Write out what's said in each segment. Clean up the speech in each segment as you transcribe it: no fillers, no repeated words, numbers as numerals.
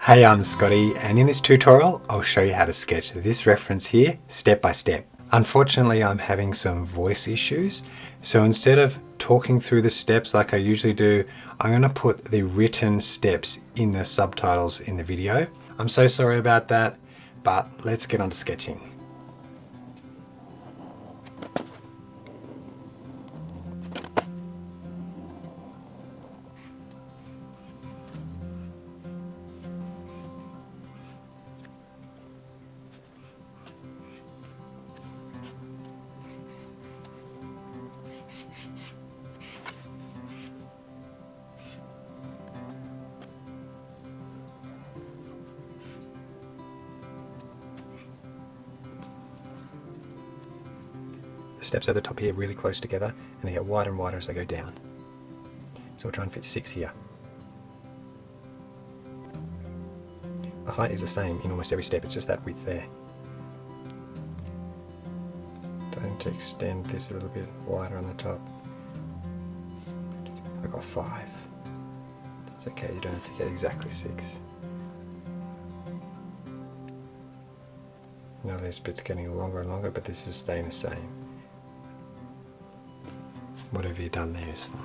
Hey, I'm Scotty, and in this tutorial I'll show you how to sketch this reference here step by step. Unfortunately, I'm having some voice issues, so instead of talking through the steps like I usually do, I'm going to put the written steps in the subtitles in the video. I'm so sorry about that, but let's get on to sketching. The steps at the top here really close together, and they get wider and wider as they go down. So we'll try and fit 6 here. The height is the same in almost every step, it's just that width there. Going to extend this a little bit wider on the top. I've got 5. It's okay, you don't have to get exactly 6. Now this bit's getting longer and longer, but this is staying the same. Whatever you've done there is fine.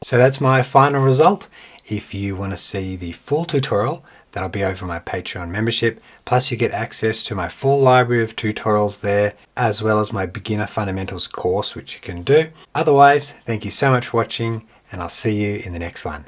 So that's my final result. If you want to see the full tutorial, that'll be over my Patreon membership. Plus you get access to my full library of tutorials there, as well as my beginner fundamentals course, which you can do. Otherwise, thank you so much for watching, and I'll see you in the next one.